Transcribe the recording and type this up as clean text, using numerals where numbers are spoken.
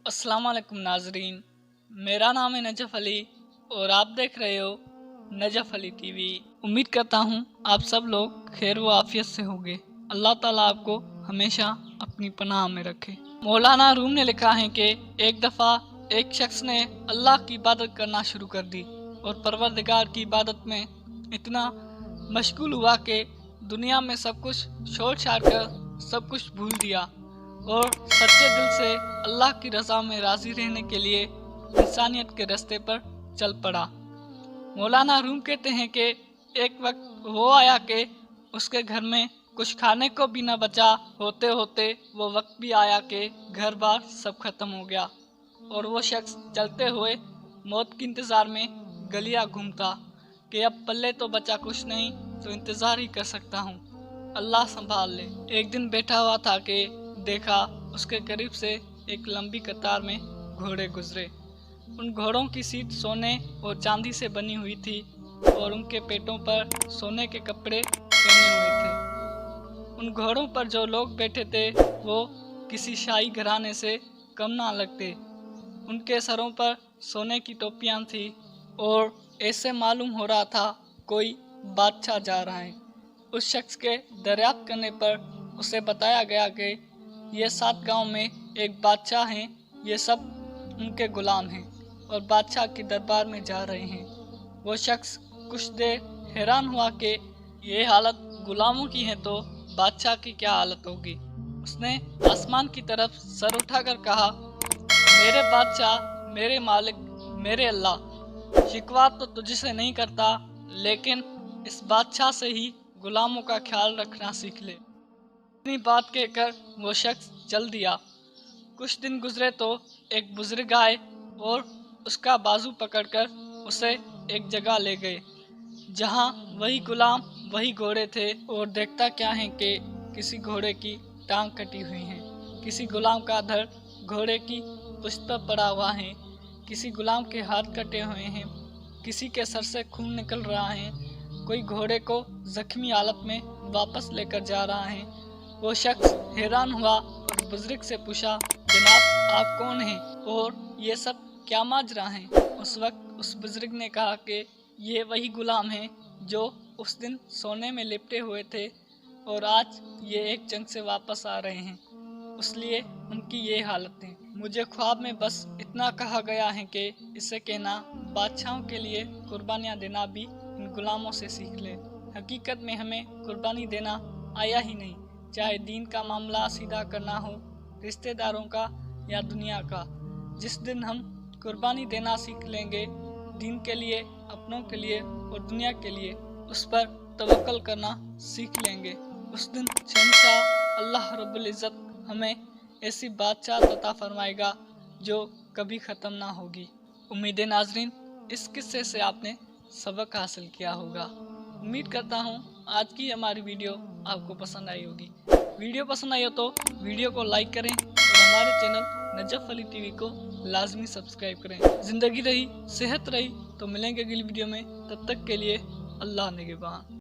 अस्सलाम वालेकुम नाजरीन, मेरा नाम है नजफ अली और आप देख रहे हो नजफ अली टीवी। उम्मीद करता हूँ आप सब लोग खैर व आफियत से होंगे। अल्लाह ताला आपको हमेशा अपनी पनाह में रखे। मौलाना रूम ने लिखा है कि एक दफ़ा एक शख्स ने अल्लाह की इबादत करना शुरू कर दी और परवरदिगार की इबादत में इतना मशगूल हुआ कि दुनिया में सब कुछ छोड़ छाड़ कर सब कुछ भूल दिया और सच्चे दिल से अल्लाह की रज़ा में राज़ी रहने के लिए इंसानियत के रास्ते पर चल पड़ा। मौलाना रूम कहते हैं कि एक वक्त वो आया कि उसके घर में कुछ खाने को भी न बचा। होते होते वो वक्त भी आया कि घर बार सब खत्म हो गया और वो शख्स चलते हुए मौत के इंतज़ार में गलियां घूमता कि अब पल्ले तो बचा कुछ नहीं, तो इंतज़ार ही कर सकता हूँ, अल्लाह संभाल ले। एक दिन बैठा हुआ था कि देखा उसके करीब से एक लंबी कतार में घोड़े गुजरे। उन घोड़ों की सीट सोने और चांदी से बनी हुई थी और उनके पेटों पर सोने के कपड़े पहने हुए थे। उन घोड़ों पर जो लोग बैठे थे वो किसी शाही घराने से कम ना लगते। उनके सरों पर सोने की टोपियां थी और ऐसे मालूम हो रहा था कोई बादशाह जा रहा है। उस शख्स के दरियाफ्त करने पर उसे बताया गया कि ये 7 गांव में एक बादशाह हैं, ये सब उनके गुलाम हैं और बादशाह के दरबार में जा रहे हैं। वो शख्स कुछ देर हैरान हुआ कि ये हालत गुलामों की है तो बादशाह की क्या हालत होगी। उसने आसमान की तरफ सर उठाकर कहा, मेरे बादशाह, मेरे मालिक, मेरे अल्लाह, शिकवा तो तुझसे नहीं करता, लेकिन इस बादशाह से ही गुलामों का ख्याल रखना सीख ले। इतनी बात कहकर वो शख्स चल दिया। कुछ दिन गुजरे तो एक बुजुर्ग आए और उसका बाजू पकड़कर उसे एक जगह ले गए जहां वही गुलाम, वही घोड़े थे। और देखता क्या है कि किसी घोड़े की टांग कटी हुई है, किसी गुलाम का धड़ घोड़े की पुश्त पर पड़ा हुआ है, किसी गुलाम के हाथ कटे हुए हैं, किसी के सर से खून निकल रहा है, कोई घोड़े को जख्मी हालत में वापस लेकर जा रहा है। वो शख्स हैरान हुआ और बुजुर्ग से पूछा, जनाब आप कौन हैं और ये सब क्या माजरा है। उस वक्त उस बुजुर्ग ने कहा कि ये वही गुलाम हैं जो उस दिन सोने में लिपटे हुए थे और आज ये एक जंग से वापस आ रहे हैं, इसलिए उनकी ये हालत है। मुझे ख्वाब में बस इतना कहा गया है कि इसे कहना बादशाहों के लिए कुर्बानियाँ देना भी इन गुलामों से सीख ले। हकीकत में हमें कुर्बानी देना आया ही नहीं, चाहे दीन का मामला सीधा करना हो, रिश्तेदारों का या दुनिया का। जिस दिन हम कुर्बानी देना सीख लेंगे दीन के लिए, अपनों के लिए और दुनिया के लिए, उस पर तवक्कल करना सीख लेंगे, उस दिन शहंशाह अल्लाह रब्बुल इज़्ज़त हमें ऐसी बादशाह अता फरमाएगा जो कभी ख़त्म ना होगी। उम्मीद है नाजरीन इस किस्से से आपने सबक हासिल किया होगा। उम्मीद करता हूँ आज की हमारी वीडियो आपको पसंद आई होगी। वीडियो पसंद आई हो तो वीडियो को लाइक करें और हमारे चैनल नजफ अली टीवी को लाजमी सब्सक्राइब करें। ज़िंदगी रही, सेहत रही तो मिलेंगे अगली वीडियो में। तब तक के लिए अल्लाह निगहबान।